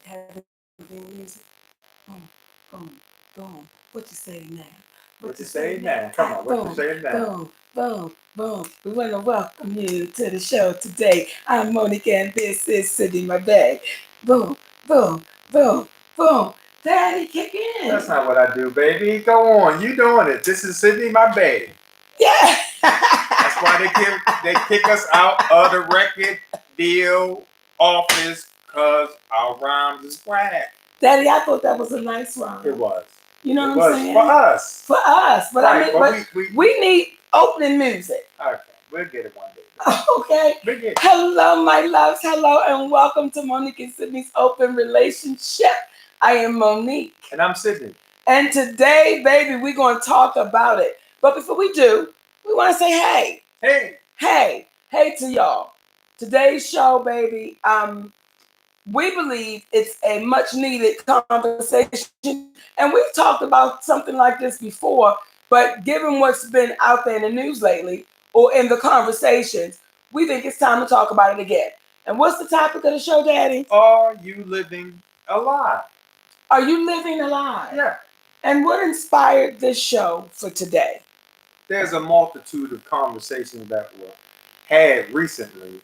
Having music. Boom, boom, boom. What you say now? What What you you say saying now? now? Come on, what you Boom, saying now? boom, boom, boom. We want to welcome you to the show today. I'm Monica and this is Sydney, my bag. Boom, boom, boom, boom. Daddy, kick That's in. not what I do, baby. Go on, you doing it. This is Sydney, my babe. Yeah. That's why they kick us out of the record deal office because our rhymes is whack. Daddy, I thought that was a nice It rhyme. was. You know It what I'm was for saying? us. For us. But I Right, mean, but but we we need opening music. okay, we'll get it one day, Okay. baby. We'll get it. Hello, my loves. Hello, and welcome to Monique and Sydney's Open Relationship. I am Monique. And I'm Sydney. And today, baby, we're going to talk about it. But before we do, we want to say hey. Hey. Hey to y'all. Today's show, baby, we believe it's a much needed conversation. And we've talked about something like this before, but given what's been out there in the news lately or in the conversations, we think it's time to talk about it again. And what's the topic of the show, Daddy? Are you living alive? Are you living alive? Yeah. And what inspired this show for today? There's a multitude of conversations that were had recently.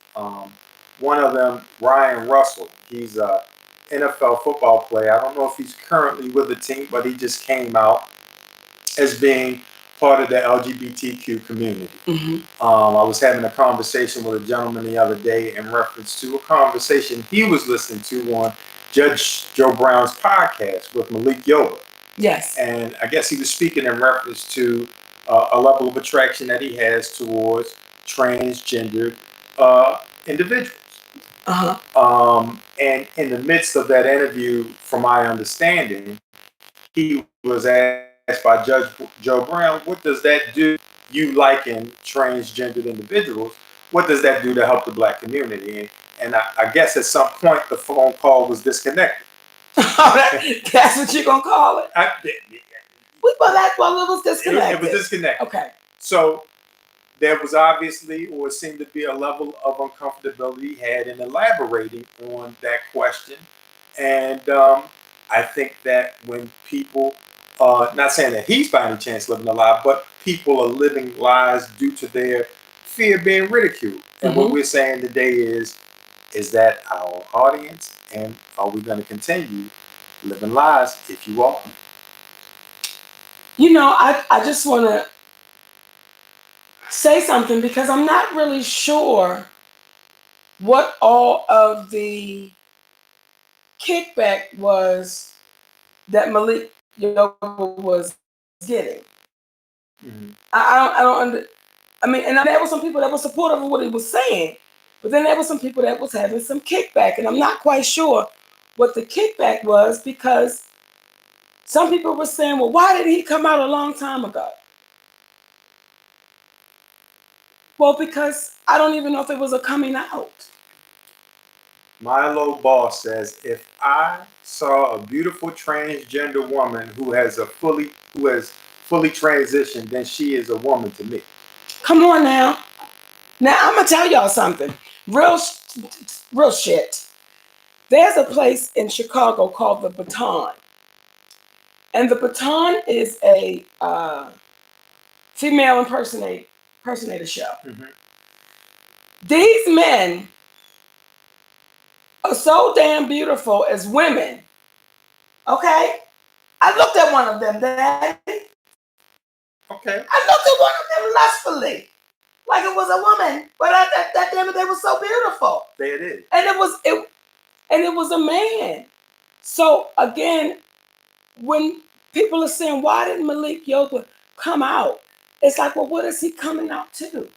One of them, Ryan Russell, he's a NFL football player. I don't know if he's currently with the team, but he just came out as being part of the LGBTQ community. I was having a conversation with a gentleman the other day in reference to a conversation he was listening to on Judge Joe Brown's podcast with Malik Yoba. Yes. And I guess he was speaking in reference to a level of attraction that he has towards transgendered individuals. And in the midst of that interview, from my understanding, he was asked by Judge Joe Brown, what does that do? You liking transgendered individuals, what does that do to help the black community? And I guess at some point the phone call was disconnected. That's what you're going to call it? Well, it was disconnected. It was disconnected. Okay. So there was obviously, or it seemed to be, a level of uncomfortability he had in elaborating on that question. And I think that when people, not saying that he's by any chance living a lie, but people are living lies due to their fear of being ridiculed. And what we're saying today is that our audience, and are we going to continue living lies if you are? You know, I just want to say something because I'm not really sure what all of the kickback was that Malik Yoba was getting. I don't I mean, and there were some people that were supportive of what he was saying, but then there were some people that was having some kickback, and I'm not quite sure what the kickback was because some people were saying, well, why did he come out a long time ago? Well, because I don't even know if it was a coming out. Milo Ball says, if I saw a beautiful transgender woman who has fully transitioned, then she is a woman to me. Come on now. Now I'm gonna tell y'all something. Real shit. There's a place in Chicago called the Baton, and the Baton is a female impersonator show. These men are so damn beautiful as women. Okay, I looked at one of them, Daddy. Okay. I looked at one of them lustfully, like it was a woman. But that damn it, they were so beautiful. There it is. And it was a man. So again, when people are saying, why didn't Malik Yoba come out? It's like, well, what is he coming out to?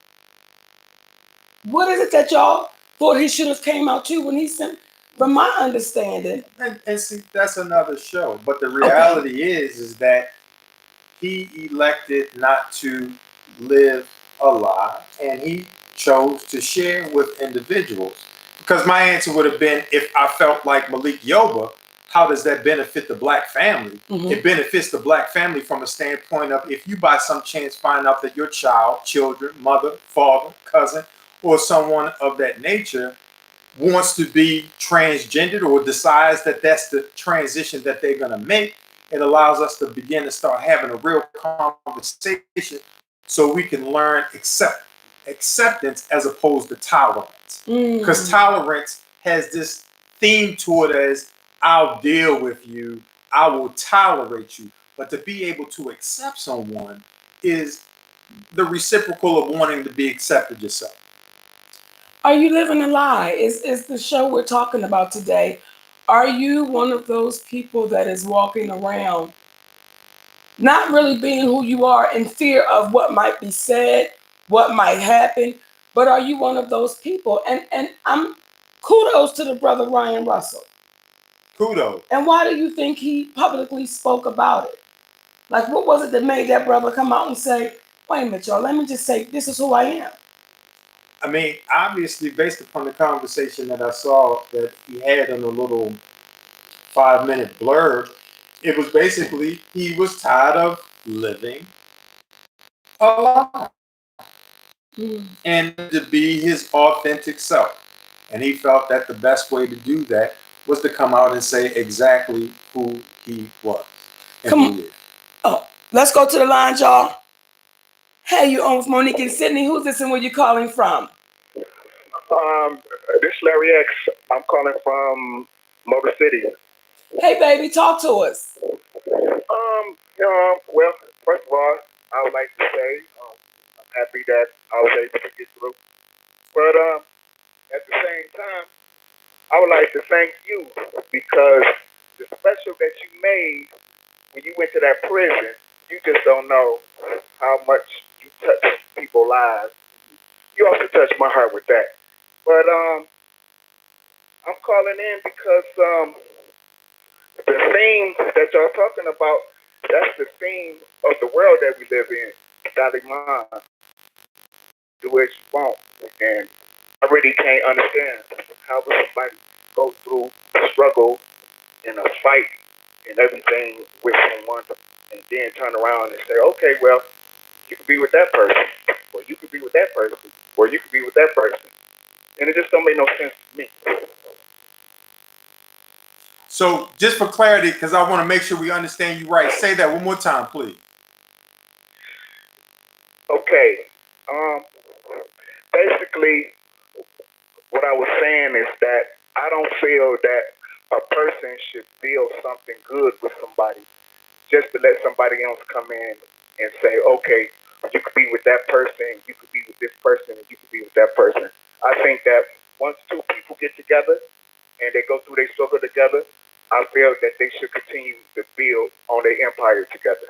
What is it that y'all thought he should have came out to when he sent? From my understanding, And see, that's another show. But the reality is that he elected not to live a lie, and he chose to share with individuals. Because my answer would have been, if I felt like Malik Yoba, how does that benefit the black family? It benefits the black family from a standpoint of, if you by some chance find out that your child, children, mother, father, cousin, or someone of that nature wants to be transgendered or decides that that's the transition that they're going to make, it allows us to begin to start having a real conversation so we can learn acceptance as opposed to tolerance. Because tolerance has this theme to it as I'll deal with you, I will tolerate you. But to be able to accept someone is the reciprocal of wanting to be accepted yourself. Are you living a lie? Is the show we're talking about today? Are you one of those people that is walking around not really being who you are in fear of what might be said, what might happen, but are you one of those people? And I'm kudos to the brother Ryan Russell. Kudos. And why do you think he publicly spoke about it? Like, what was it that made that brother come out and say, wait a minute, y'all, let me just say, this is who I am? I mean, obviously, based upon the conversation that I saw that he had in a little 5-minute blurb, it was basically he was tired of living a lie Mm. and to be his authentic self. And he felt that the best way to do that was to come out and say exactly who he was and Come who on. he is. Oh, let's go to the line, y'all. Hey, you on with Monique and Sydney. Who's this and where you calling from? Um, this is Larry X. I'm calling from Motor City. Hey, baby, talk to us. Well, first of all, I would like to say I'm happy that I was able to get through. But at the same time, I would like to thank you because the special that you made when you went to that prison, you just don't know how much you touched people's lives. You also touched my heart with that. But I'm calling in because the theme that y'all talking about, that's the theme of the world that we live in. Daliman, do what you want. And I really can't understand how would somebody go through struggle and a fight and everything with someone and then turn around and say, okay, well, you could be with that person, or you could be with that person, or you could be with that person. And it just don't make no sense to me. So, just for clarity, because I want to make sure we understand you right, say that one more time, please. Okay. Um, Basically, what I was saying is that I don't feel that a person should build something good with somebody just to let somebody else come in and say, okay, you could be with that person, you could be with this person, and you could be with that person. I think that once two people get together and they go through their struggle together, I feel that they should continue to build on their empire together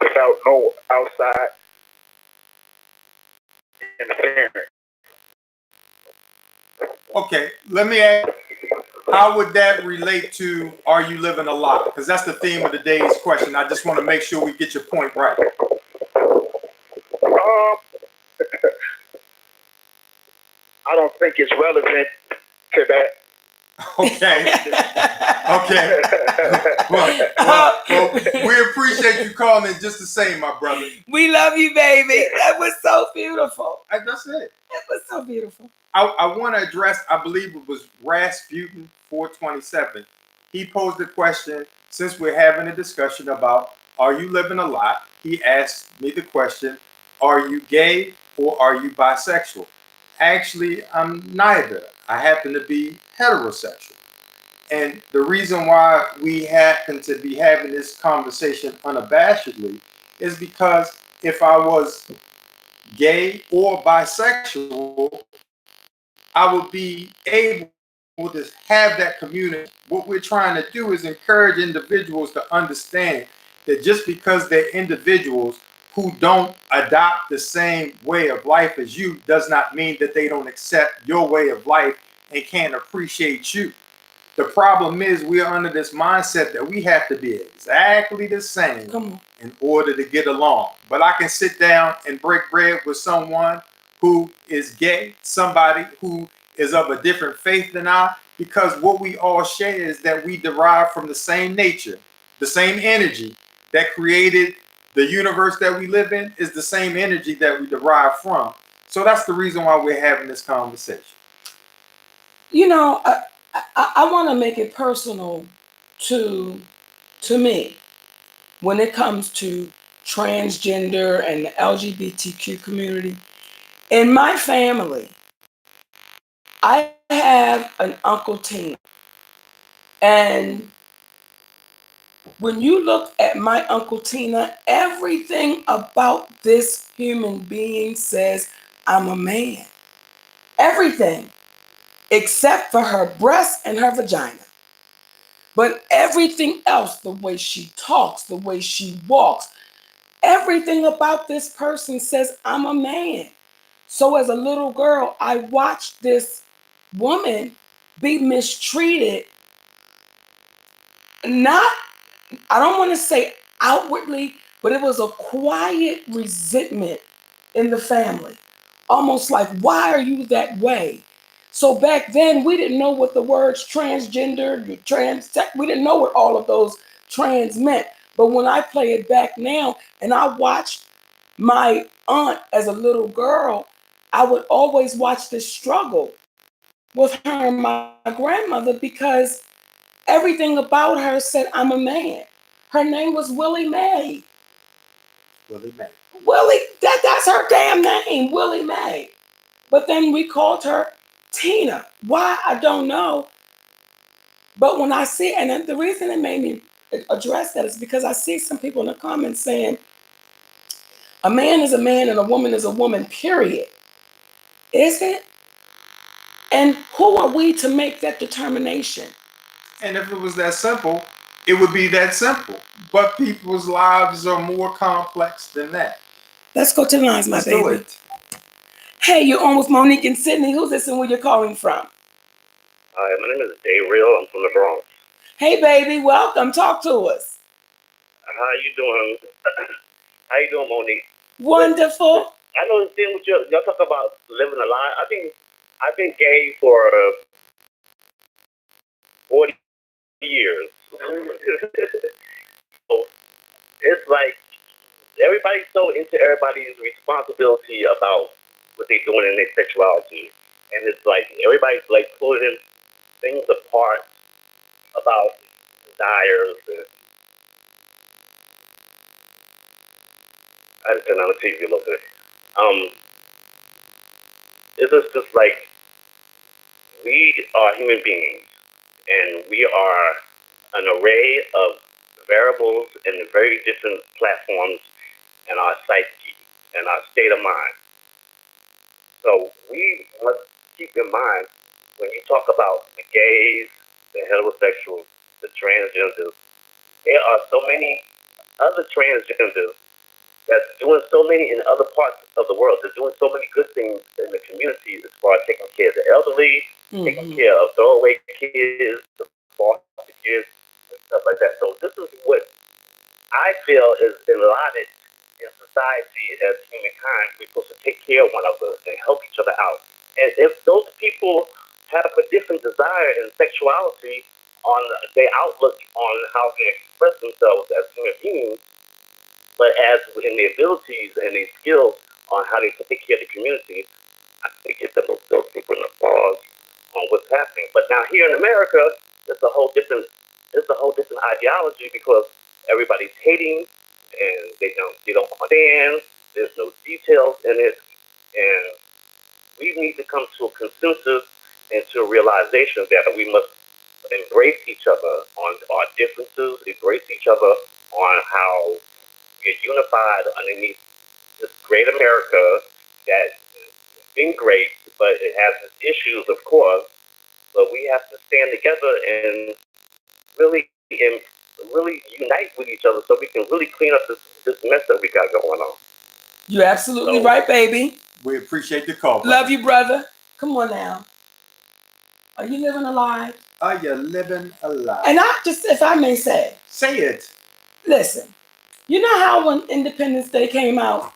without no outside interference. Okay, let me ask, how would that relate to are you living a lie? Because that's the theme of today's question. I just want to make sure we get your point right. I don't think it's relevant to that. Okay. Okay. Well, we appreciate you calling in just the same, my brother. We love you, baby. That was so beautiful. That's it. That was so beautiful. I want to address, I believe it was Rasputin 427. He posed a question, since we're having a discussion about are you living a lie? He asked me the question, are you gay or are you bisexual? Actually, I'm neither. I happen to be heterosexual. And the reason why we happen to be having this conversation unabashedly is because if I was gay or bisexual, I would be able to have that community. What we're trying to do is encourage individuals to understand that just because they're individuals who don't adopt the same way of life as you does not mean that they don't accept your way of life and can't appreciate you. The problem is we are under this mindset that we have to be exactly the same in order to get along. But I can sit down and break bread with someone who is gay, somebody who is of a different faith than I, because what we all share is that we derive from the same nature, the same energy that created the universe that we live in is the same energy that we derive from. So that's the reason why we're having this conversation. You know, I want to make it personal to me when it comes to transgender and the LGBTQ community. In my family, I have an Uncle Tina. And when you look at my Uncle Tina, everything about this human being says, I'm a man. Everything, except for her breast and her vagina. But everything else, the way she talks, the way she walks, everything about this person says, I'm a man. So as a little girl, I watched this woman be mistreated, not, I don't want to say outwardly, but it was a quiet resentment in the family. Almost like, why are you that way? So back then, we didn't know what the words transgender, we didn't know what all of those trans meant. But when I play it back now and I watched my aunt as a little girl, I would always watch this struggle with her and my grandmother because everything about her said, I'm a man. Her name was Willie Mae. Willie Mae. Willie, that's her damn name, Willie Mae. But then we called her Tina. Why? I don't know. But when I see, and the reason it made me address that is because I see some people in the comments saying, a man is a man and a woman is a woman, period. Is it? And who are we to make that determination? And if it was that simple, it would be that simple. But people's lives are more complex than that. Let's go to the lines, my Let's do baby. it. Hey, you're on with Monique and Sydney. Who's this and where you're calling from? Hi, my name is Dave Real. I'm from the Bronx. Hey, baby, welcome. Talk to us. How you doing? How you doing, Monique? Wonderful. I know the thing with y'all talk about living a lie. I've been gay for 40 years. So it's like everybody's so into everybody's responsibility about what they're doing in their sexuality, and it's like everybody's like pulling things apart about desires. And I just turned on the TV a little bit. Um, it's just like we are human beings, and we are an array of variables and very different platforms in our psyche and our state of mind. So we must keep in mind when you talk about the gays, the heterosexuals, the transgenders, there are so many other transgenders that's doing so many in other parts of the world. They're doing so many good things in the community as far as taking care of the elderly, taking care of throwaway kids, the foster kids, and stuff like that. So this is what I feel is allotted in society as humankind. We're supposed to take care of one another and help each other out. And if those people have a different desire and sexuality on their outlook on how they express themselves as human beings, but as in their abilities and their skills on how they take care of the community, I think it's those people in the pause on what's happening. But now here in America, it's a whole different ideology because everybody's hating and they don't understand. There's no details in it, and we need to come to a consensus and to a realization that we must embrace each other on our differences, embrace each other on how we're unified underneath this great America that has been great, but it has its issues, of course. But we have to stand together and really unite with each other so we can really clean up this mess that we got going on. You're absolutely right, baby. We appreciate the call, brother. Love you, brother. Come on now. Are you living alive? Are you living alive? And I just, if I may say, say it. Listen, you know how when Independence Day came out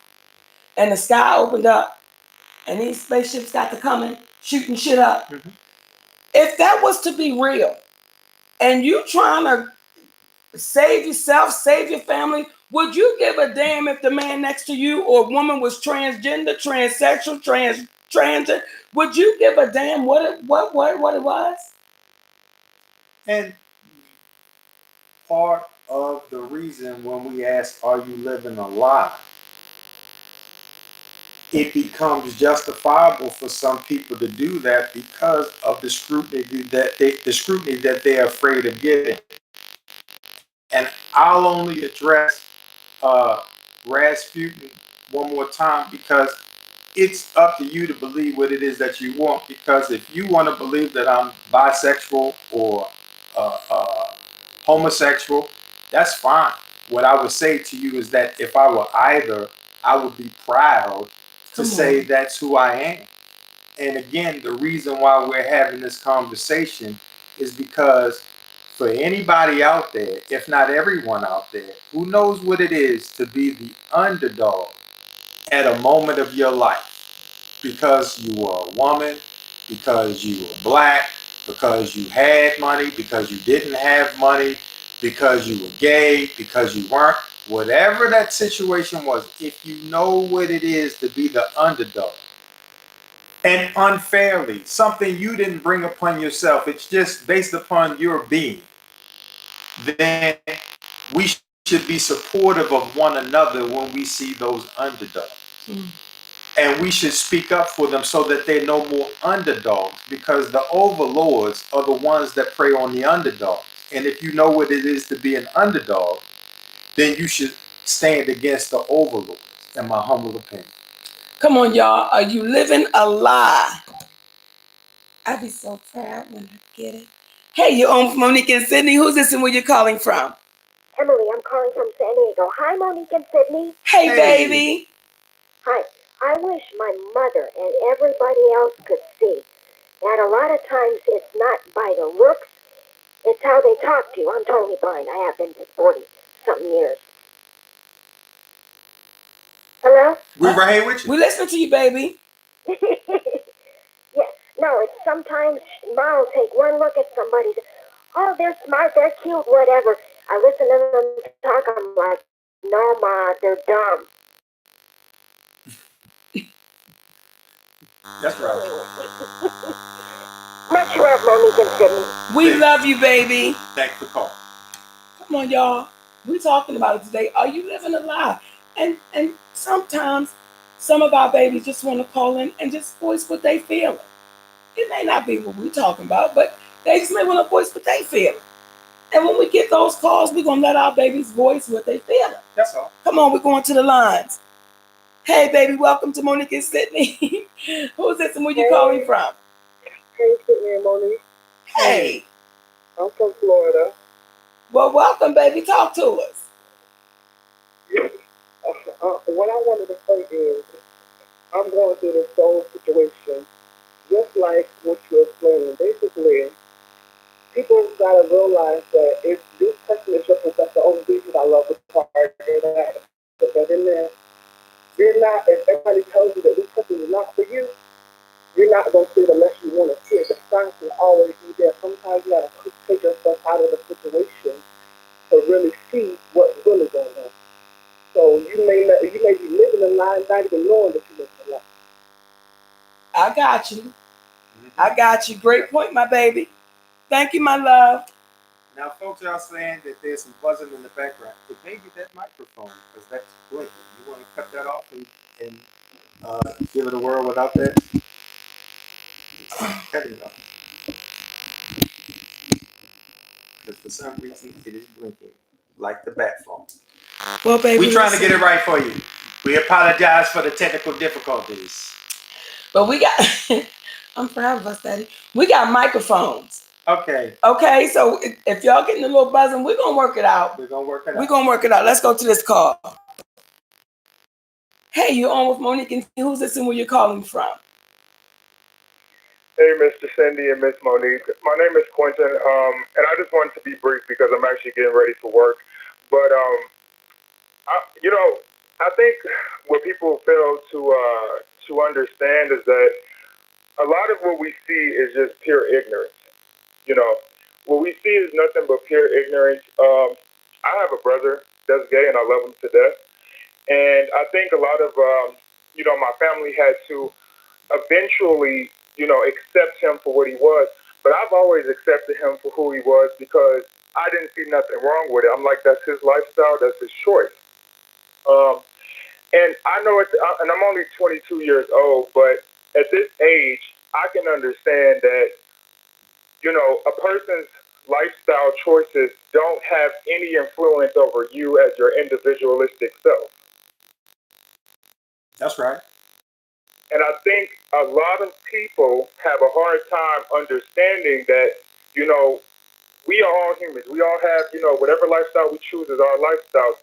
and the sky opened up and these spaceships got to coming, shooting shit up? Mm-hmm. If that was to be real and you trying to save yourself, save your family, would you give a damn if the man next to you or woman was transgender, transsexual, transgender, would you give a damn what it was? And part of the reason when we ask, are you living a lie? It becomes justifiable for some people to do that because of the scrutiny that they're afraid of getting. And I'll only address Rasputin one more time because it's up to you to believe what it is that you want. Because if you want to believe that I'm bisexual or homosexual, that's fine. What I would say to you is that if I were either, I would be proud to say that's who I am. And again, the reason why we're having this conversation is because for anybody out there, if not everyone out there, who knows what it is to be the underdog at a moment of your life, because you were a woman, because you were black, because you had money, because you didn't have money, because you were gay, because you weren't, whatever that situation was, if you know what it is to be the underdog, and unfairly, something you didn't bring upon yourself, it's just based upon your being, then we should be supportive of one another when we see those underdogs. Mm. And we should speak up for them so that they're no more underdogs, because the overlords are the ones that prey on the underdogs. And if you know what it is to be an underdog, then you should stand against the overlords, in my humble opinion. Come on, y'all. Are you living a lie? I'd be so proud when I get it. Hey, you're on Monique and Sydney. Who's this and where you're calling from? Emily, I'm calling from San Diego. Hi, Monique and Sydney. Hey, baby. Hi. I wish my mother and everybody else could see that a lot of times it's not by the looks, it's how they talk to you. I'm totally blind. I have been for 40-something years. Hello? We're right here with you. We listen to you, baby. Yeah. No, it's sometimes Mom will take one look at somebody. Oh, they're smart, they're cute, whatever. I listen to them talk, I'm like, no, Ma, they're dumb. That's right. Much love, Monique and Sydney. We love you, baby. Thanks for calling. Come on, y'all. We're talking about it today. Are you living a lie? And sometimes some of our babies just want to call in and just voice what they feel. It may not be what we're talking about, but they just may want to voice what they feel. And when we get those calls, we're going to let our babies voice what they feel. That's all. Come on, we're going to the lines. Hey, baby, welcome to Monique and Sydney. Who's this and where you calling from? Hey, Sydney and Monique. Hey. I'm from Florida. Well, welcome, baby. Talk to us. What I wanted to say is, I'm going through this whole situation, just like what you're explaining. Basically, people gotta realize that if this person is your professor, oh, this is I love the part that, but in there, you're not. If everybody tells you that this person is not for you, you're not gonna see it unless you want to see it. The signs will always be there. Sometimes you gotta take yourself out of the situation to really see what's really going on. So you may be living a lie, not even knowing that you're living a lie. I got you. I got you. Great point, my baby. Thank you, my love. Now, folks are saying that there's some buzzing in the background. It may be that microphone because that's blinking. You want to cut that off and give it a whirl without that? Cut it off. Because for some reason it is blinking like the bat phone. Well, baby, we're trying to get it right for you. We apologize for the technical difficulties. But we got, I'm proud of us, Daddy. We got microphones. Okay. Okay, so if y'all getting a little buzzing, we're going to work it out. We're going to work it out. We're going to work it out. Let's go to this call. Hey, you're on with Monique, and who's this and where you're calling from? Hey, Mr. Cindy and Miss Monique. My name is Quentin, and I just wanted to be brief because I'm actually getting ready for work. But, I think what people fail to understand is that a lot of what we see is just pure ignorance. What we see is nothing but pure ignorance. I have a brother that's gay, and I love him to death. And I think a lot of, my family had to eventually, accept him for what he was. But I've always accepted him for who he was because I didn't see nothing wrong with it. I'm like, that's his lifestyle, that's his choice. Um, and I know and I'm only 22 years old, but at this age, I can understand that, a person's lifestyle choices don't have any influence over you as your individualistic self. That's right. And I think a lot of people have a hard time understanding that, you know, we are all humans. We all have, whatever lifestyle we choose is our lifestyle.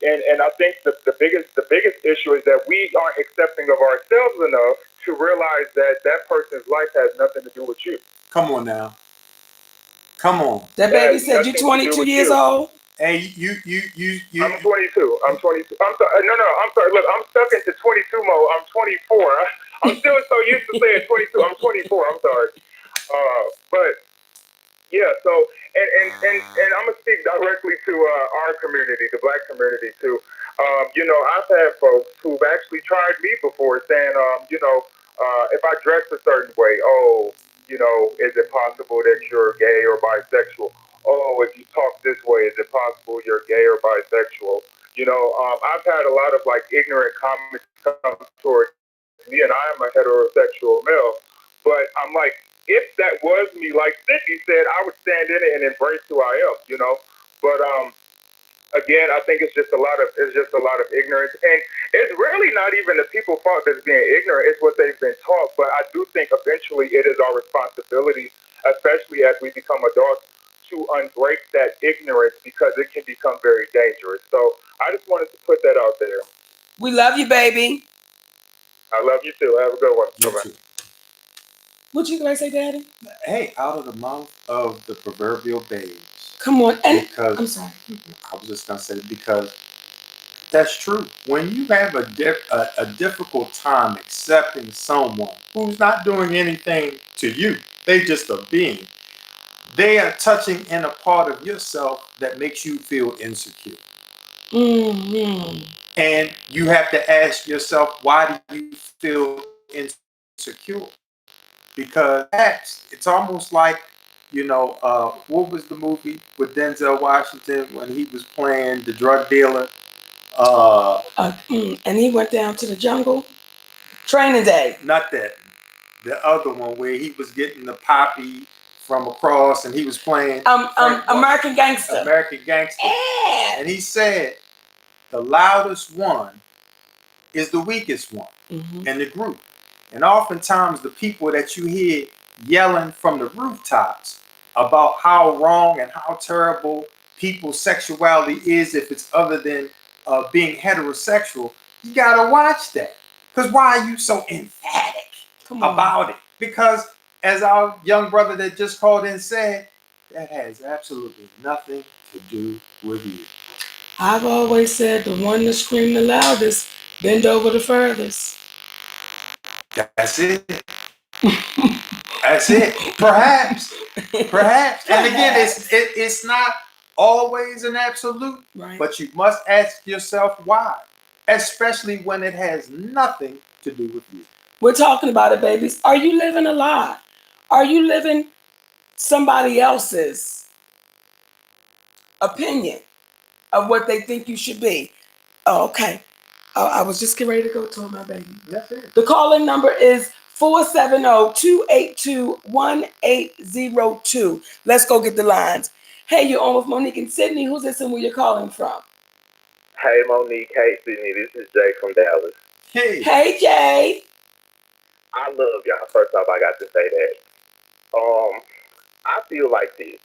And I think the biggest issue is that we aren't accepting of ourselves enough to realize that that person's life has nothing to do with you. Come on now. Come on. That It baby has said you're nothing to do 22 with years you. old. Hey, you. I'm 22. I'm 22. I'm sorry. No, no. I'm sorry. Look, I'm stuck into 22 mode. I'm 24. I'm still so used to saying 22. I'm 24. I'm sorry. But yeah. So and I'm gonna speak directly to our community, the Black community too. I've had folks who've actually tried me before, saying, if I dress a certain way, oh, is it possible that you're gay or bisexual? Oh, if you talk this way, is it possible you're gay or bisexual? I've had a lot of like ignorant comments come towards me, and I am a heterosexual male. But I'm like, if that was me, like Sydney said, I would stand in it and embrace who I am. But again, I think it's just a lot of ignorance, and it's really not even the people's fault that's being ignorant. It's what they've been taught. But I do think eventually it is our responsibility, especially as we become adults, to unbreak that ignorance because it can become very dangerous. So I just wanted to put that out there. We love you, baby. I love you too. Have a good one. Bye You bye. too. What you gonna say, Daddy? Hey, out of the mouth of the proverbial babes. Come on. And I'm Because sorry. I was just gonna say because that's true. When you have a difficult time accepting someone who's not doing anything to you, they just a being. They are touching in a part of yourself that makes you feel insecure. Mm-hmm. And you have to ask yourself, why do you feel insecure? Because perhaps it's almost like, what was the movie with Denzel Washington when he was playing the drug dealer? Uh, And he went down to the jungle. Training day. Not that. The other one where he was getting the poppy from across and he was playing American Gangster. American Gangster. Yeah. And he said the loudest one is the weakest one Mm-hmm. in the group. And oftentimes the people that you hear yelling from the rooftops about how wrong and how terrible people's sexuality is if it's other than being heterosexual, you gotta watch that. Because why are you so emphatic about it? Because as our young brother that just called in said, that has absolutely nothing to do with you. I've always said the one that screamed the loudest bend over the furthest. That's it. That's it. Perhaps. Perhaps. And again, it's not always an absolute, Right. but you must ask yourself why, especially when it has nothing to do with you. We're talking about it, babies. Are you living a lie? Are you living somebody else's opinion of what they think you should be? Oh, okay. I was just getting ready to go to my baby. That's it. The calling number is 470-282-1802. Let's go get the lines. Hey, you're on with Monique and Sydney. Who's this and where you're calling from? Hey Monique, hey Sydney, this is Jay from Dallas. Hey. Hey, Jay. I love y'all. First off, I got to say that. I feel like this.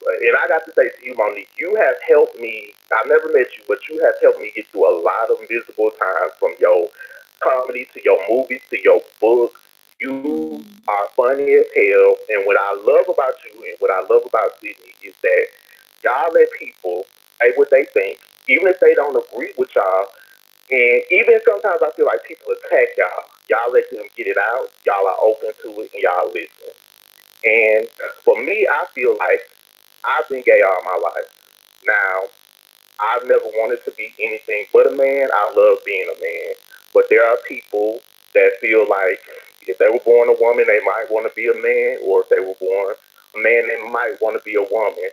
And I got to say to you, Monique, you have helped me. I've never met you, but you have helped me get through a lot of miserable times from your comedy to your movies to your books. You are funny as hell. And what I love about you and what I love about Sydney is that y'all let people say what they think, even if they don't agree with y'all. And even sometimes I feel like people attack y'all. Y'all let them get it out. Y'all are open to it and y'all listen. And for me, I feel like I've been gay all my life. Now, I've never wanted to be anything but a man. I love being a man. But there are people that feel like If they were born a woman, they might want to be a man, or if they were born a man, they might want to be a woman.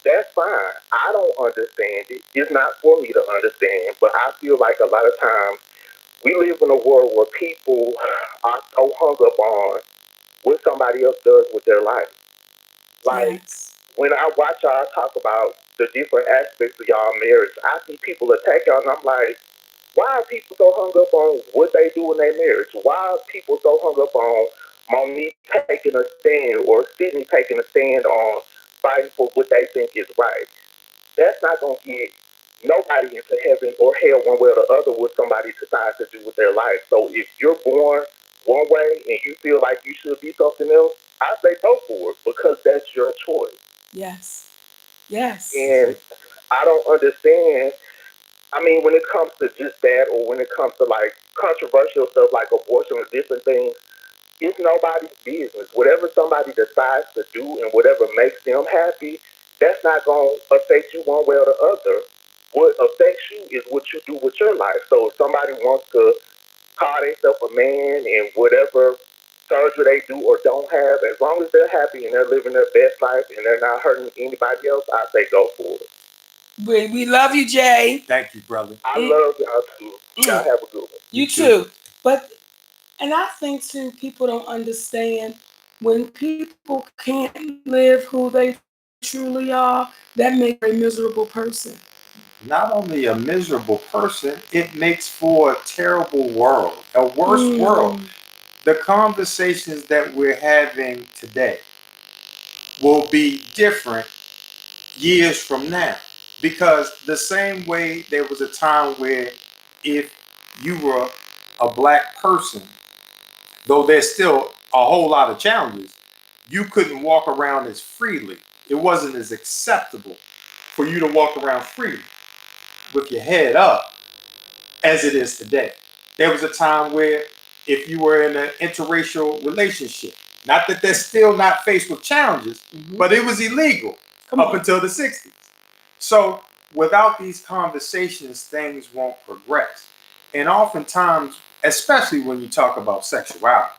That's fine. I don't understand it. It's not for me to understand, but I feel like a lot of times we live in a world where people are so hung up on what somebody else does with their life. Like Yes. when I watch y'all talk about the different aspects of y'all marriage, I see people attack y'all, and I'm like, why are people so hung up on what they do in their marriage? Why are people so hung up on Monique taking a stand or Sydney taking a stand on fighting for what they think is right? That's not going to get nobody into heaven or hell one way or the other what somebody decides to do with their life. So if you're born one way and you feel like you should be something else, I say go for it because that's your choice. Yes. Yes. And I don't understand. I mean, when it comes to just that, or when it comes to like controversial stuff like abortion or different things, it's nobody's business. Whatever somebody decides to do and whatever makes them happy, that's not going to affect you one way or the other. What affects you is what you do with your life. So if somebody wants to call themselves a man and whatever surgery they do or don't have, as long as they're happy and they're living their best life and they're not hurting anybody else, I say go for it. We love you, Jay. Thank you, brother. I Mm, love y'all too. Y'all mm. have a good one. You You too. too. But and I think too, people don't understand when people can't live who they truly are, that makes them a very miserable person. Not only a miserable person, it makes for a terrible world, a worse world. Mm, The conversations that we're having today will be different years from now. Because the same way there was a time where if you were a black person, though there's still a whole lot of challenges, you couldn't walk around as freely. It wasn't as acceptable for you to walk around freely with your head up as it is today. There was a time where if you were in an interracial relationship, not that they're still not faced with challenges, mhm. but it was illegal Come up on. until the 60s. So without these conversations, things won't progress. And oftentimes, especially when you talk about sexuality,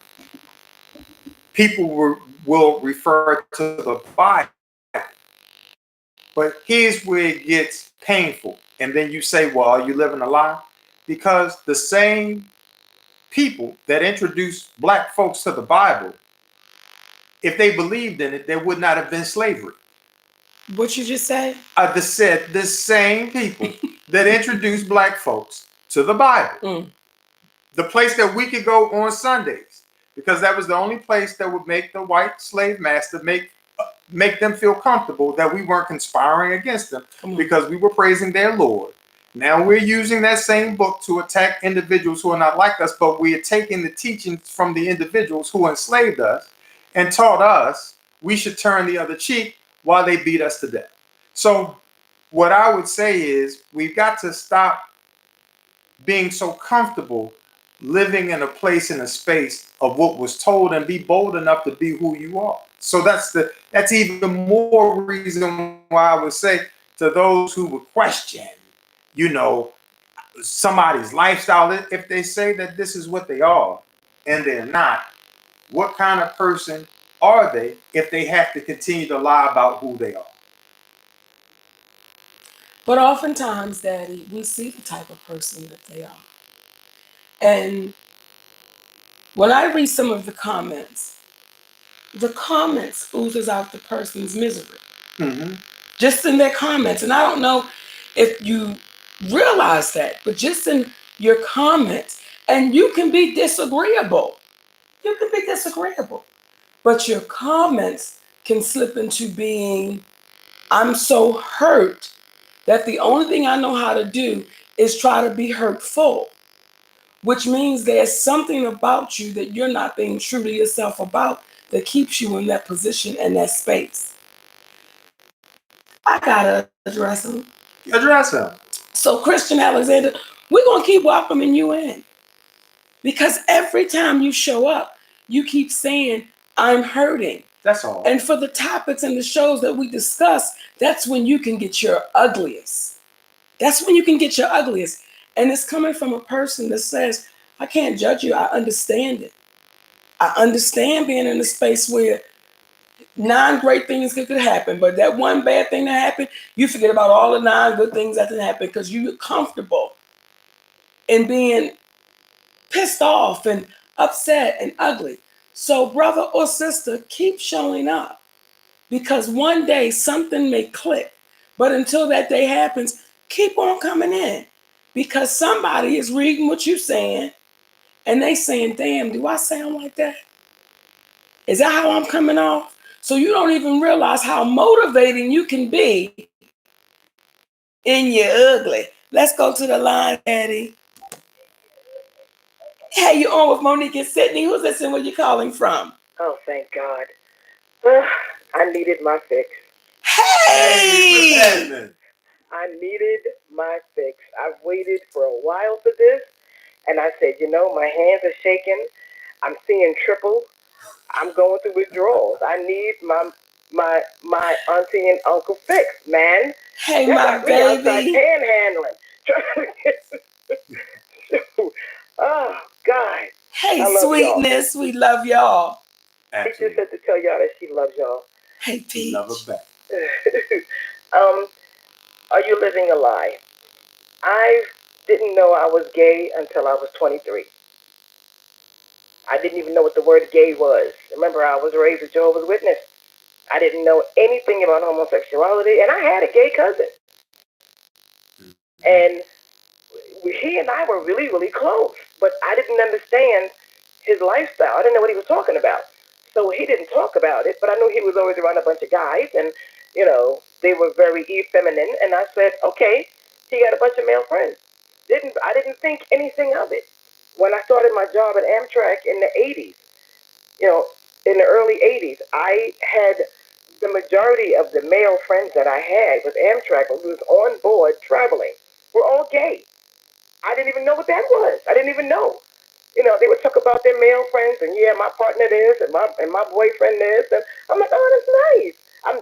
people will refer to the Bible. But here's where it gets painful. And then you say, well, are you living a lie? Because the same people that introduced black folks to the Bible, if they believed in it, there would not have been slavery. What you just say? I just said the same people that introduced black folks to the Bible, Mm. the place that we could go on Sundays, because that was the only place that would make the white slave master make them feel comfortable that we weren't conspiring against them Come on. because we were praising their Lord. Now we're using that same book to attack individuals who are not like us, but we are taking the teachings from the individuals who enslaved us and taught us we should turn the other cheek while they beat us to death. So, what I would say is we've got to stop being so comfortable living in a place in a space of what was told and be bold enough to be who you are. So that's even more reason why I would say to those who would question, you know, somebody's lifestyle, if they say that this is what they are and they're not, what kind of person are they if they have to continue to lie about who they are? But oftentimes, Daddy, we see the type of person that they are. And when I read some of the comments oozes out the person's misery. Mm-hmm. Just in their comments. And I don't know if you realize that, but just in your comments, and you can be disagreeable. You can be disagreeable. But your comments can slip into being, I'm so hurt that the only thing I know how to do is try to be hurtful, which means there's something about you that you're not being true to yourself about that keeps you in that position and that space. I gotta address them. Address them. So, Christian Alexander, we're gonna keep welcoming you in because every time you show up, you keep saying, I'm hurting. That's all. And for the topics and the shows that we discuss, that's when you can get your ugliest. That's when you can get your ugliest. And it's coming from a person that says, I can't judge you, I understand it. I understand being in a space where nine great things could happen, but that one bad thing that happened, you forget about all the nine good things that can happen because you're comfortable in being pissed off and upset and ugly. So, brother or sister, keep showing up because one day something may click. But until that day happens, keep on coming in because somebody is reading what you're saying and they saying, damn, do I sound like that? Is that how I'm coming off? So you don't even realize how motivating you can be in your ugly. Let's go to the line, Eddie. Hey, you on with Monique and Sydney. Who's this and where you calling from? Oh, thank God. Well, I needed my fix. Hey, what's Hey! happening? I needed my fix. I've waited for a while for this, and I said, my hands are shaking. I'm seeing triple. I'm going through withdrawals. I need my auntie and uncle fix, man. Hey, Y'all my got me outside baby. panhandling. Trying to get Oh, God. Hey, I love y'all. sweetness. We love y'all. He just Absolutely. said to tell y'all that she loves y'all. Hey, We love her Peach. back. um, are you living a lie? I didn't know I was gay until I was 23. I didn't even know what the word gay was. Remember, I was raised a Jehovah's Witness. I didn't know anything about homosexuality, and I had a gay cousin. Mhm. And he and I were really, really close, but I didn't understand his lifestyle. I didn't know what he was talking about. So he didn't talk about it, but I knew he was always around a bunch of guys, and, they were very effeminate. And I said, okay, he got a bunch of male friends. I didn't think anything of it. When I started my job at Amtrak in the 80s, you know, in the early 80s, I had the majority of the male friends that I had with Amtrak when we was on board traveling were all gay. I didn't even know what that was. I didn't even know. They would talk about their male friends and yeah, my partner this and my boyfriend this, and I'm like, oh, that's nice. I'm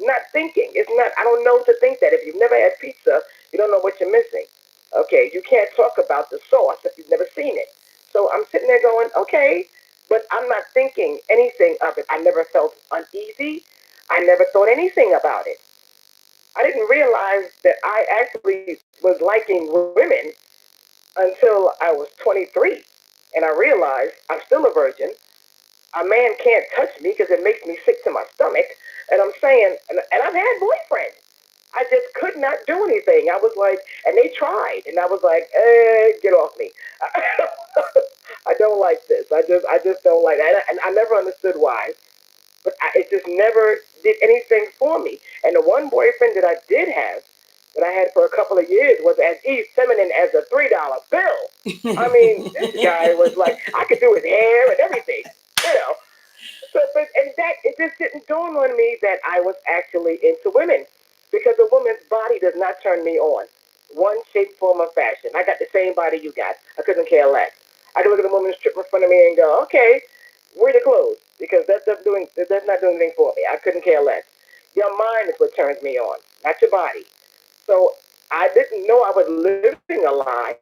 not thinking. It's not. I don't know to think that if you've never had pizza, you don't know what you're missing. Okay, you can't talk about the sauce if you've never seen it. So I'm sitting there going, okay, but I'm not thinking anything of it. I never felt uneasy. I never thought anything about it. I didn't realize that I actually was liking women until I was 23. And I realized I'm still a virgin. A man can't touch me because it makes me sick to my stomach. And I'm saying, and I've had boyfriends. I just could not do anything. I was like, and they tried, and I was like, get off me. I don't like this. I just don't like it. And I never understood why, but it just never did anything for me. And the one boyfriend that I did have, that I had for a couple of years, was as feminine as a $3 bill. I mean, this guy was like, I could do his hair and everything, you know. So, but and that it just didn't dawn on me that I was actually into women, because a woman's body does not turn me on, one shape, form, or fashion. I got the same body you got. I couldn't care less. I could look at a woman strip in front of me and go, okay, wear the clothes, because that's not doing anything for me. I couldn't care less. Your mind is what turns me on, not your body. So I didn't know I was living a lie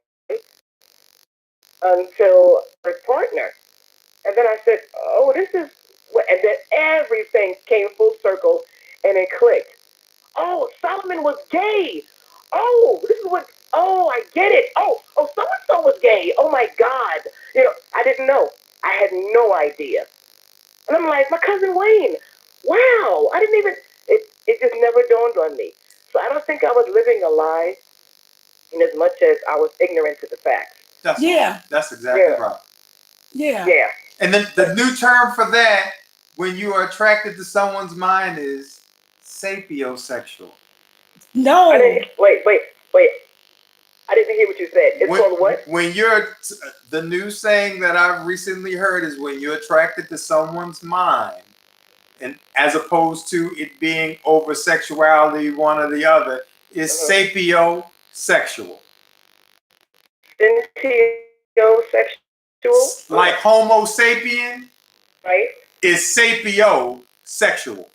until my partner. And then I said, oh, this is what, and then everything came full circle and it clicked. Oh, Solomon was gay. Oh, this is what, oh, I get it. Oh, so and so was gay. Oh my God. I didn't know. I had no idea. And I'm like, my cousin Wayne. Wow. I didn't even, it just never dawned on me. So I don't think I was living a lie in as much as I was ignorant to the facts. That's right. Yeah, That's exactly Yeah. right. yeah. Yeah. And then the new term for that, when you are attracted to someone's mind, is sapiosexual. I No. didn't, wait. I didn't hear what you said. It's When called what? when you're the new saying that I've recently heard is when you're attracted to someone's mind, and as opposed to it being over sexuality, one or the other, is Uh-huh. sapiosexual. Sentio-sexual? Like Homo sapien Right? is sapiosexual.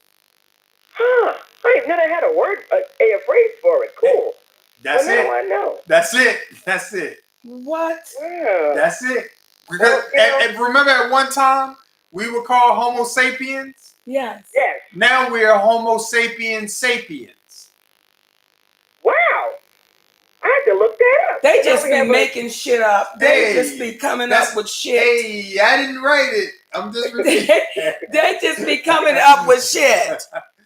Huh. I didn't know they had a word, a phrase for it. Cool. Well, That's now it. I know. That's it. That's it. What? Yeah. That's it. Because Well, and remember at one time we were called Homo sapiens. Yes. Yes. Now we are Homo sapiens sapiens. Wow. I had to look that up. They So now just we be have making shit up. They just be coming up with shit. Hey, I didn't write it. I'm just repeating. They just be coming up with shit.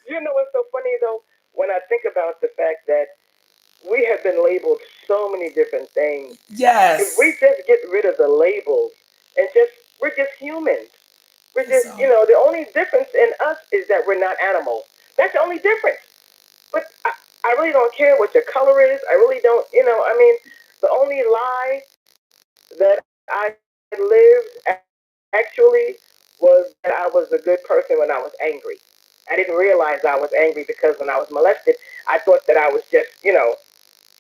You know what's so funny though? When I think about the fact that we have been labeled so many different things. Yes. If we just get rid of the labels and we're just humans. We're just, the only difference in us is that we're not animals. That's the only difference. But I really don't care what your color is. I really don't, the only lie that I lived actually was that I was a good person when I was angry. I didn't realize I was angry because when I was molested, I thought that I was just,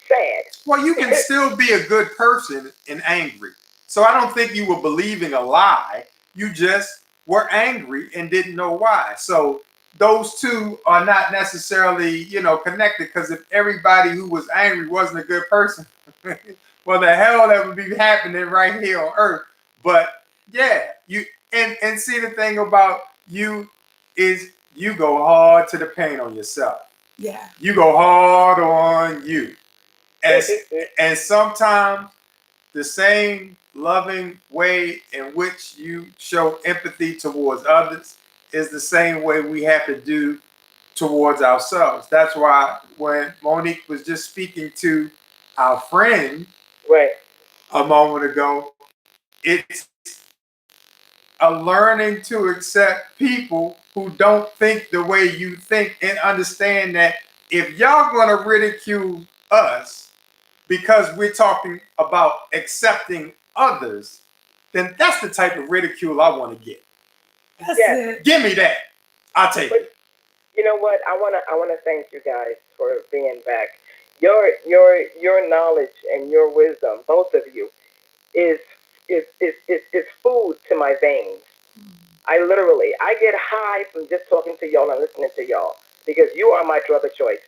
sad. Well, you can still be a good person and angry. So I don't think you were believing a lie. You just were angry and didn't know why. So those two are not necessarily, connected, because if everybody who was angry wasn't a good person, well, the hell that would be happening right here on earth. But yeah, you and see, the thing about you is you go hard to the paint on yourself. Yeah. You go hard on you. And sometimes the same loving way in which you show empathy towards others is the same way we have to do towards ourselves. That's why when Monique was just speaking to our friend right a moment ago, it's a learning to accept people who don't think the way you think, and understand that if y'all gonna ridicule us because we're talking about accepting others, then that's the type of ridicule I want to get. That's it. Give me that. I'll take it. You know what? I wanna thank you guys for being back. Your knowledge and your wisdom, both of you, is food to my veins. I get high from just talking to y'all and listening to y'all, because you are my drug of choice,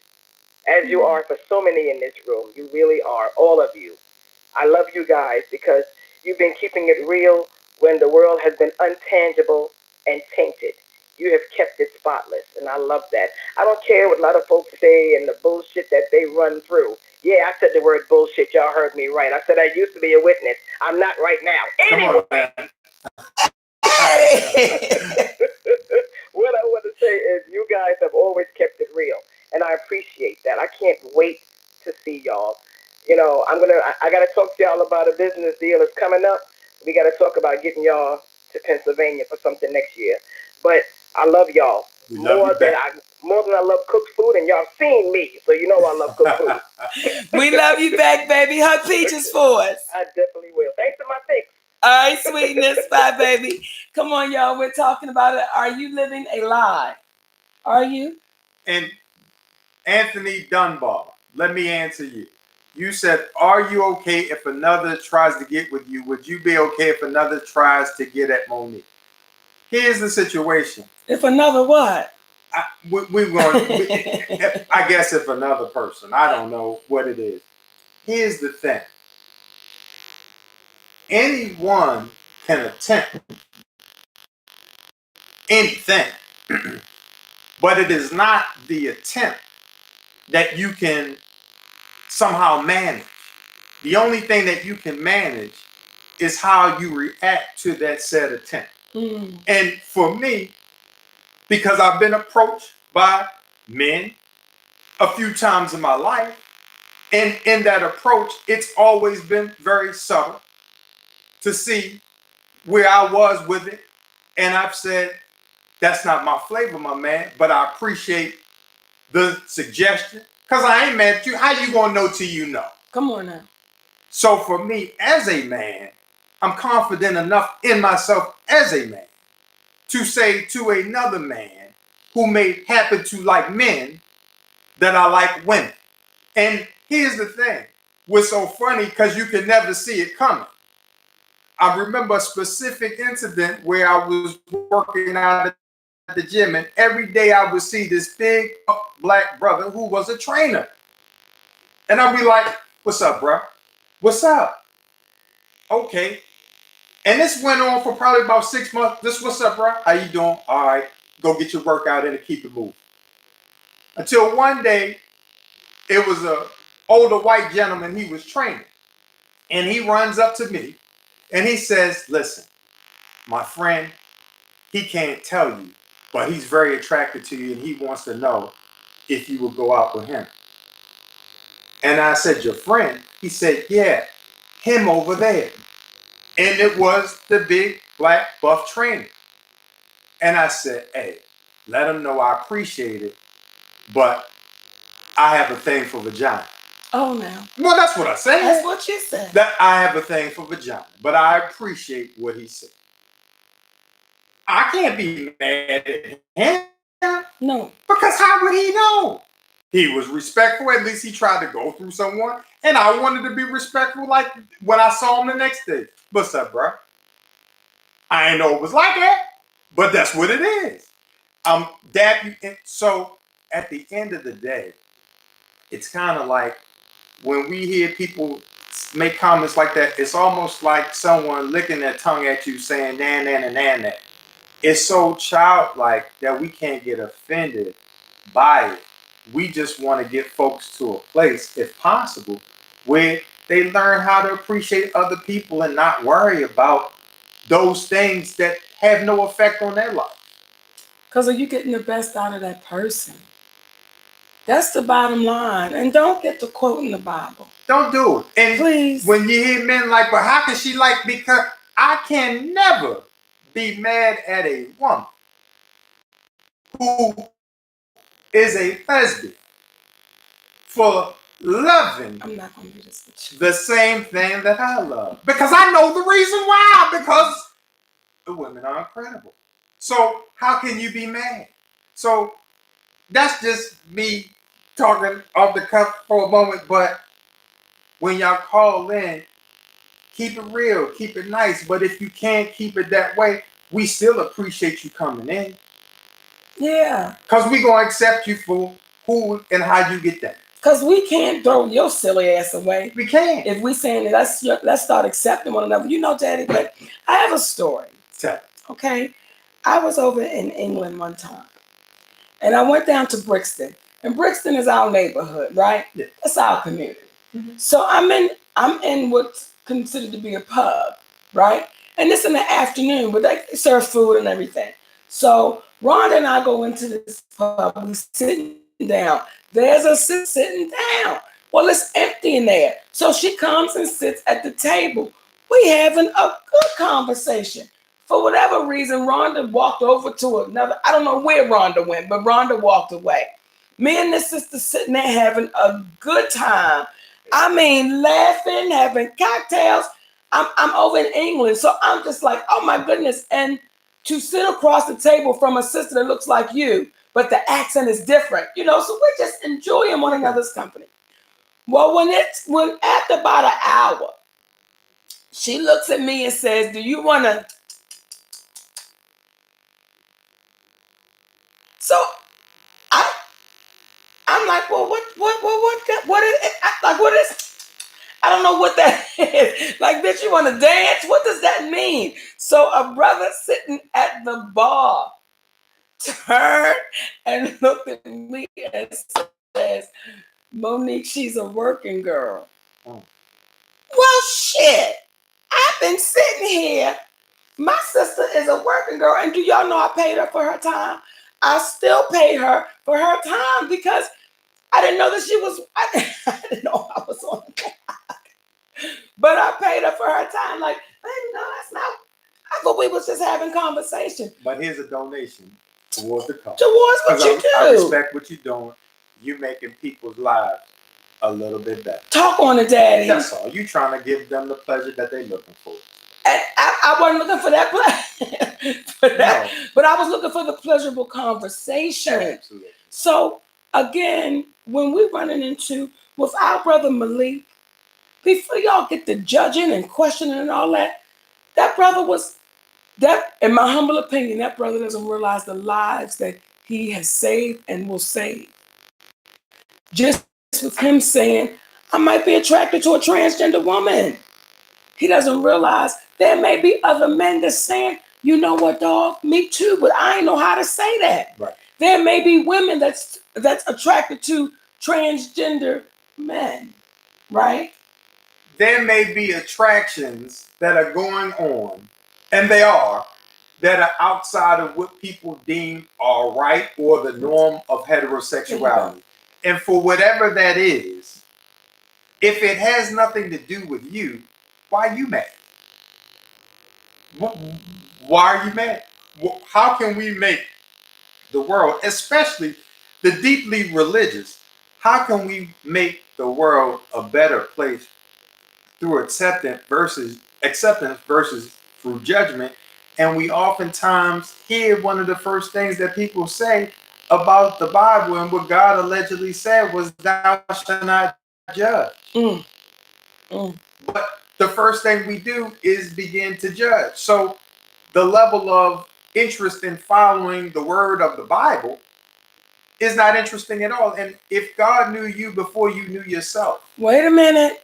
as you are for so many in this room. You really are, all of you. I love you guys because you've been keeping it real when the world has been untangible and tainted. You have kept it spotless, and I love that. I don't care what a lot of folks say and the bullshit that they run through. Yeah, I said the word bullshit. Y'all heard me right. I said I used to be a witness. I'm not right now. Anyway. What I want to say is you guys have always kept it real, and I appreciate that. I can't wait to see y'all. I gotta talk to y'all about a business deal that's coming up. We gotta talk about getting y'all to Pennsylvania for something next year. But I love y'all more than I love cooked food, and y'all seen me, so you know I love cooked food. We love you back, baby. Hug peaches for us. I definitely will. Thanks to my fix. All right, sweetness. Bye, baby. Come on, y'all. We're talking about it. Are you living a lie? Are you? And Anthony Dunbar, let me answer you. You said, are you okay if another tries to get with you? Would you be okay if another tries to get at Monique? Here's the situation. If another what? I guess if another person. I don't know what it is. Here's the thing. Anyone can attempt anything, but it is not the attempt that you can somehow manage. The only thing that you can manage is how you react to that said attempt. And for me, because I've been approached by men a few times in my life, and in that approach, it's always been very subtle to see where I was with it. And I've said, that's not my flavor, my man, but I appreciate the suggestion, because I ain't mad at you. How you gonna know till you know? Come on now. So for me as a man, I'm confident enough in myself as a man to say to another man who may happen to like men that I like women. And here's the thing. What's so funny, because you can never see it coming. I remember a specific incident where I was working out at the gym, and every day I would see this big black brother who was a trainer. And I'd be like, what's up, bro? What's up? Okay. And this went on for probably about 6 months. This, what's up, bro? How you doing? All right. Go get your workout in and keep it moving. Until one day, it was a older white gentleman he was training. And he runs up to me and he says, listen, my friend, he can't tell you, but he's very attracted to you and he wants to know if you will go out with him. And I said, your friend? He said, yeah, him over there. And it was the big black buff trainer. And I said, hey, let him know I appreciate it, but I have a thing for vagina. Oh, now. Well, that's what I said. That's what you said. That I have a thing for vagina, but I appreciate what he said. I can't be mad at him. No. Because how would he know? He was respectful. At least he tried to go through someone. And I wanted to be respectful like when I saw him the next day. What's up, bro? I ain't know it was like that, but that's what it is. So at the end of the day, it's kind of like when we hear people make comments like that, it's almost like someone licking their tongue at you saying, nan, nan, and nan, nan. It's so childlike that we can't get offended by it. We just want to get folks to a place, if possible, where they learn how to appreciate other people and not worry about those things that have no effect on their life. Because are you getting the best out of that person? That's the bottom line. And don't get to quoting the Bible. Don't do it. And please, when you hear men like, but how can she like, because I can never be mad at a woman who is a lesbian for loving I'm not going to do this with you. The same thing that I love. Because I know the reason why. Because the women are incredible. So how can you be mad? So that's just me talking off the cuff for a moment. But when y'all call in, keep it real, keep it nice. But if you can't keep it that way, we still appreciate you coming in. Yeah. Because we're going to accept you for who and how you get that. Because we can't throw your silly ass away. We can't. If we saying that, let's start accepting one another. You know, Daddy, but I have a story. Tell. Okay? I was over in England one time. And I went down to Brixton. And Brixton is our neighborhood, right? Yeah. It's our community. Mm-hmm. So I'm in what's considered to be a pub, right? And it's in the afternoon, but they serve food and everything. So Rhonda and I go into this pub. We sitting down. There's a sitting down. Well, it's empty in there. So she comes and sits at the table. We having a good conversation. For whatever reason, Rhonda walked over to another. I don't know where Rhonda went, but Rhonda walked away. Me and this sister sitting there having a good time. I mean, laughing, having cocktails. I'm over in England, so I'm just like, oh my goodness. And to sit across the table from a sister that looks like you, but the accent is different, you know, so we're just enjoying one another's company. Well, when after about an hour, she looks at me and says, do you want to? So I'm like, well, what is it? Like, what is? I don't know what that is. Like, bitch, you want to dance? What does that mean? So a brother sitting at the bar turned and looked at me and says, Monique, she's a working girl. Oh. Well, shit. I've been sitting here. My sister is a working girl. And do y'all know I paid her for her time? I still pay her for her time because I didn't know that she was, I didn't know I was on the clock. But I paid her for her time. Like, baby, no, that's not, I thought we was just having conversation. But here's a donation towards the cause. Towards what you do. I respect what you're doing. You making people's lives a little bit better. Talk on it, Daddy. That's all. You trying to give them the pleasure that they're looking for. And I wasn't looking for that pleasure. No. But I was looking for the pleasurable conversation. Absolutely. So, again, when we're running into, with our brother Malik, before y'all get to judging and questioning and all that, that brother was, that, in my humble opinion, that brother doesn't realize the lives that he has saved and will save. Just with him saying, I might be attracted to a transgender woman. He doesn't realize there may be other men that's saying, you know what, dog, me too, but I ain't know how to say that. Right. There may be women that's attracted to transgender men, right? There may be attractions that are going on, and they are, that are outside of what people deem are right or the norm of heterosexuality. And for whatever that is, if it has nothing to do with you, why are you mad? Why are you mad? How can we make the world, especially the deeply religious, how can we make the world a better place through acceptance versus through judgment? And we oftentimes hear one of the first things that people say about the Bible and what God allegedly said was, "Thou shalt not judge." But the first thing we do is begin to judge. So the level of interest in following the word of the Bible is not interesting at all. And if God knew you before you knew yourself, Wait a minute.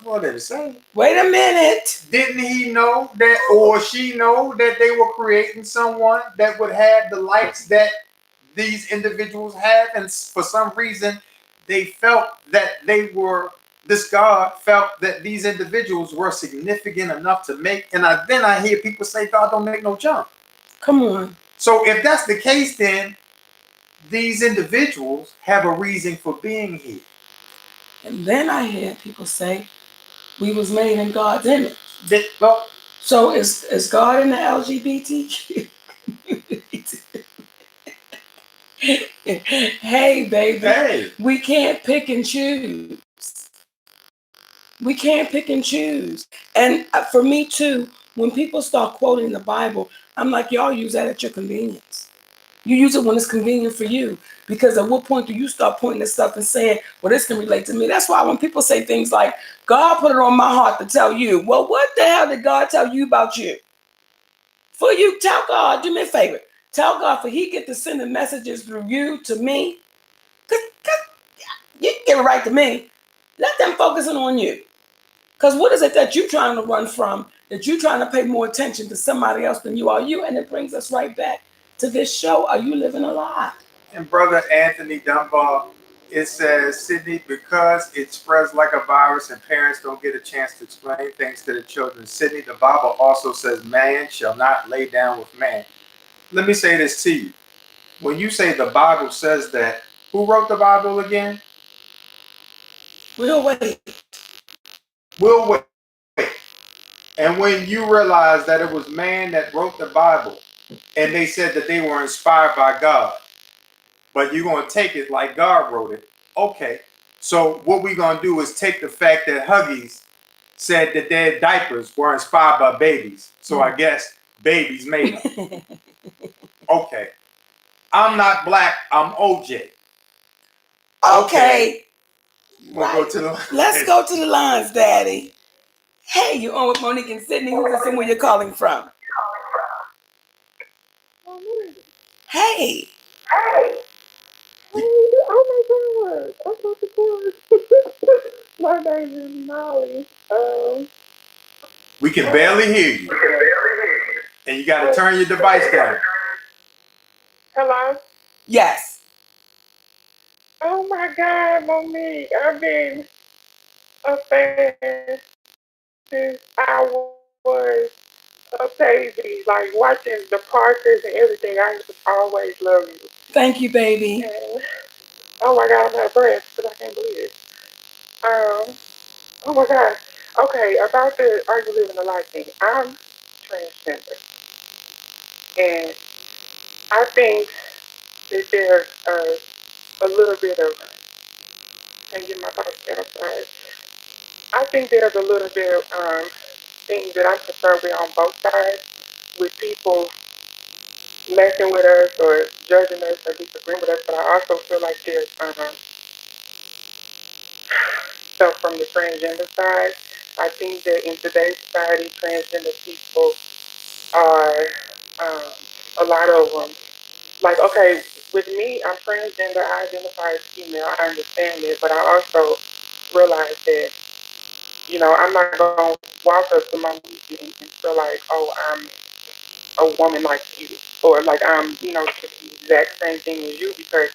What did it say? Wait a minute. Didn't he know that, or she know that they were creating someone that would have the likes that these individuals have? And for some reason, they felt that this God felt that these individuals were significant enough to make. And then I hear people say, God don't make no jump. Come on. So if that's the case, then these individuals have a reason for being here. And then I hear people say, we was made in God's image. Well, so is God in the LGBTQ community? Hey, baby. Hey. We can't pick and choose. We can't pick and choose. And for me too, when people start quoting the Bible, I'm like, y'all use that at your convenience. You use it when it's convenient for you. Because at what point do you start pointing at stuff and saying, well, this can relate to me? That's why when people say things like, God put it on my heart to tell you, well, what the hell did God tell you about you? For you, tell God, do me a favor. Tell God for he get to send the messages through you to me. Cause you can give it right to me. Let them focus on you. Because what is it that you're trying to run from, that you're trying to pay more attention to somebody else than you are you? And it brings us right back to this show, Are You Living a Lie? And Brother Anthony Dunbar, it says, Sydney, because it spreads like a virus and parents don't get a chance to explain things to the children. Sydney, the Bible also says, man shall not lay down with man. Let me say this to you. When you say the Bible says that, who wrote the Bible again? We'll wait. We'll wait. And when you realize that it was man that wrote the Bible, and they said that they were inspired by God, but you're going to take it like God wrote it. Okay. So what we're going to do is take the fact that Huggies said that their diapers were inspired by babies. So I guess babies made them. Okay. I'm not black. I'm OJ. Okay. We'll go to the Let's go to the lines, Daddy. Hey, you're on with Monique and Sydney. Who's this and where you're calling from? Hey. Hey! Oh my God! I'm so my name is Molly. We can barely hear you. And you got to turn your device down. Hello? Yes. Oh my God, Monique. I've been a fan since I was a baby, like watching the Parkers and everything. I just always loved you. Thank you, baby. And, oh my God, I'm out of breath because I can't believe it. Oh my God. Okay, about the Are You Living a Lie thing. I'm transgender. And I think that there's a little bit of, and get my thoughts get outside. I think there's a little bit of things that I'm concerned with on both sides, with people messing with us or judging us or disagreeing with us, but I also feel like there's stuff from the transgender side. I think that in today's society, transgender people are a lot of them. Like, okay, with me, I'm transgender. I identify as female. I understand it, but I also realize that I'm not gonna walk up to my weekend and feel like, oh, I'm a woman like you, or like I'm, just the exact same thing as you, because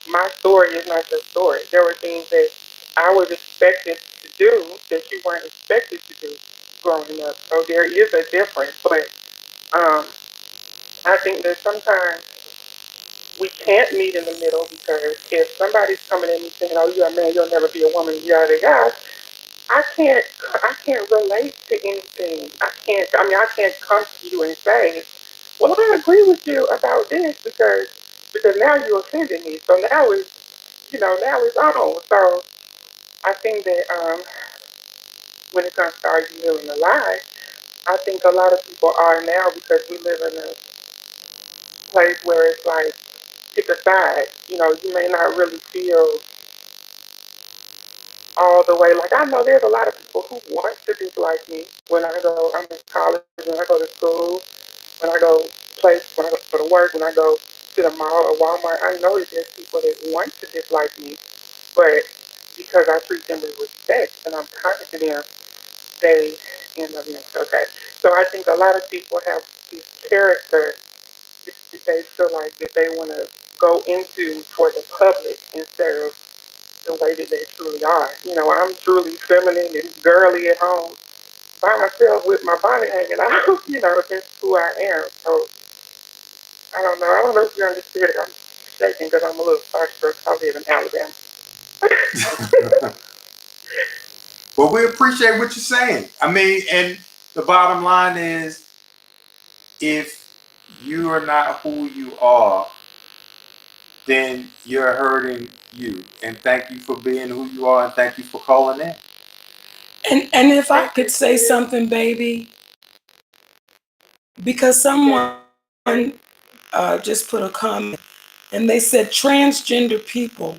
my story is not your story. There were things that I was expected to do that you weren't expected to do growing up. So there is a difference, but um, I think that sometimes we can't meet in the middle, because if somebody's coming at me saying, "Oh, you're a man, you'll never be a woman," yada yada, I can't, I can't relate to anything. I can't. I mean, I can't come to you and say, "Well, I agree with you about this," because now you offended me. So now now it's on. So I think that when it comes to arguing and a lie, I think a lot of people are now, because we live in a place where it's like pick a side. You may not really feel all the way. Like, I know there's a lot of people who want to dislike me when I'm in college, when I go to school, when I go when I go to work, when I go to the mall or Walmart. I know that there's people that want to dislike me, but because I treat them with respect and I'm kind to them, they end up being okay. So I think a lot of people have this character that they feel like that they want to go into for the public instead of the way that they truly are. I'm truly feminine and girly at home by myself with my body hanging out. That's who I am. So I don't know. I don't know if you understood it. I'm shaking because I'm a little starstruck. I live in Alabama. But we appreciate what you're saying. I mean, and the bottom line is, if you are not who you are, then you're hurting you. And thank you for being who you are, and thank you for calling in. And if I Thank you, could say Sid. something, baby, because Yes. someone just put a comment and they said transgender people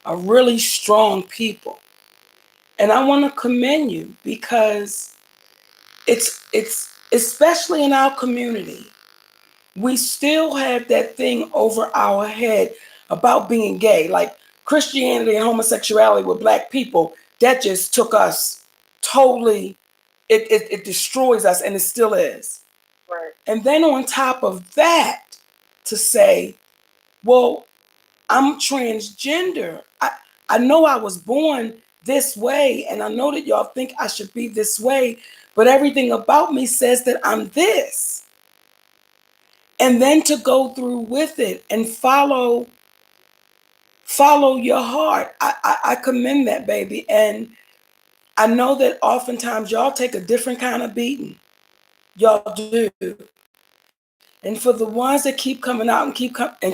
are really strong people. And I want to commend you because it's especially in our community, we still have that thing over our head about being gay. Like Christianity and homosexuality with black people, that just took us totally, it destroys us, and it still is. Right. And then on top of that, to say, well, I'm transgender. I know I was born this way, and I know that y'all think I should be this way, but everything about me says that I'm this. And then to go through with it and follow your heart. I commend that, baby. And I know that oftentimes y'all take a different kind of beating. Y'all do. And for the ones that keep coming out and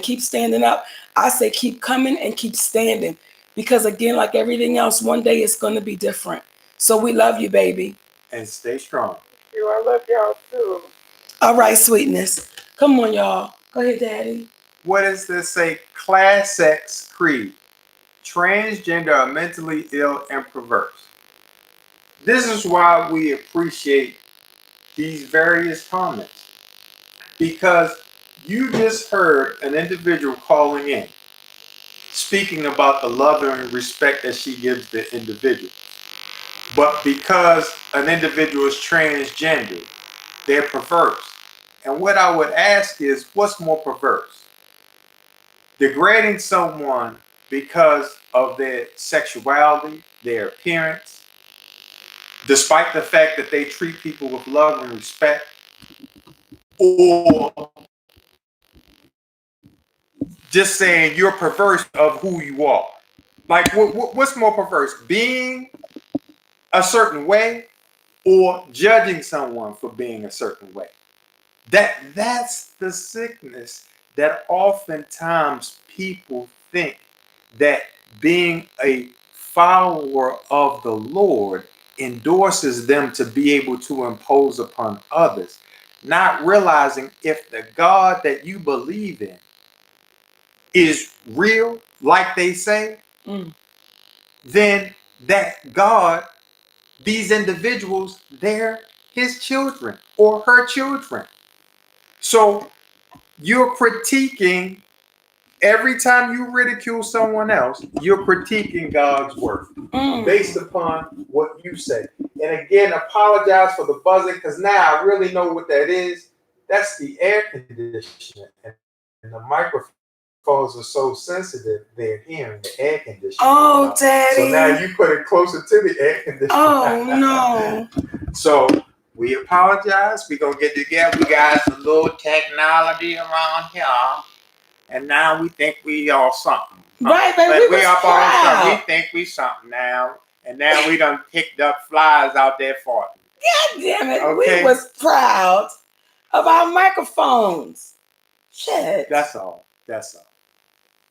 keep standing up, I say keep coming and keep standing. Because again, like everything else, one day it's going to be different. So we love you, baby. And stay strong. Thank you. I love y'all too. All right, sweetness. Come on, y'all. Go ahead, Daddy. What does this say? Class X creed. Transgender are mentally ill and perverse. This is why we appreciate these various comments, because you just heard an individual calling in speaking about the love and respect that she gives the individual. But because an individual is transgender, they're perverse. And what I would ask is, what's more perverse? Degrading someone because of their sexuality, their appearance, despite the fact that they treat people with love and respect, or just saying you're perverse of who you are? Like, what's more perverse? Being a certain way, or judging someone for being a certain way? That's the sickness that oftentimes people think that being a follower of the Lord endorses them to be able to impose upon others, not realizing if the God that you believe in is real, like they say, Mm. then that God, these individuals, they're his children or her children. So you're critiquing Every time you ridicule someone else, you're critiquing God's word based upon what you say. And again, apologize for the buzzing because now I really know what that is. That's the air conditioner. And the microphones are so sensitive, they're hearing the air conditioner. Oh, Daddy. So now you put it closer to the air conditioner. Oh, no. So we apologize. We're going to get together. We got some little technology around here. And now we think we are something. Right, baby. But we up proud. on something. We think we something now. And now we done picked up flies out there for it. God damn it. Okay. We was proud of our microphones. Shit. That's all. That's all.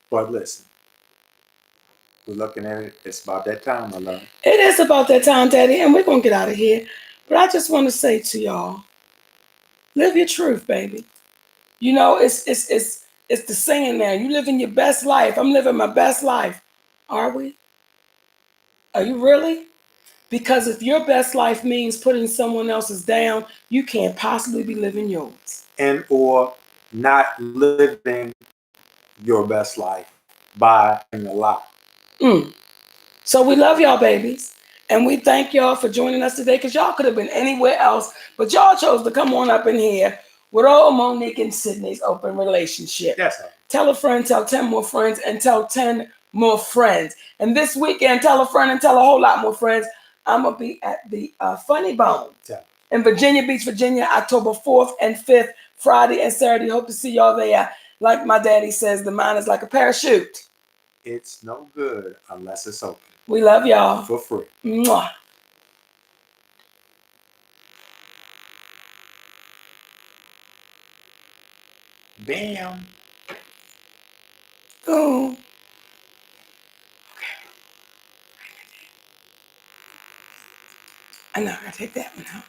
But listen. We're looking at it. It's about that time, my love. It is about that time, Daddy. And we're going to get out of here. But I just want to say to y'all, live your truth, baby. You know, it's the saying now. You living your best life. I'm living my best life. Are we? Are you really? Because if your best life means putting someone else's down, you can't possibly be living yours. And or not living your best life by a lie. So we love y'all, babies. And we thank y'all for joining us today because y'all could have been anywhere else, but y'all chose to come on up in here with old Monique and Sidney's open relationship. Yes, sir. Tell a friend, tell 10 more friends, and tell 10 more friends. And this weekend, tell a friend and tell a whole lot more friends. I'm going to be at the Funny Bone in Virginia Beach, Virginia, October 4th and 5th, Friday and Saturday. Hope to see y'all there. Like my daddy says, the mind is like a parachute. It's no good unless it's open. We love y'all. For free. Mwah. Bam. Oh. Okay. I know, I gotta take that one out.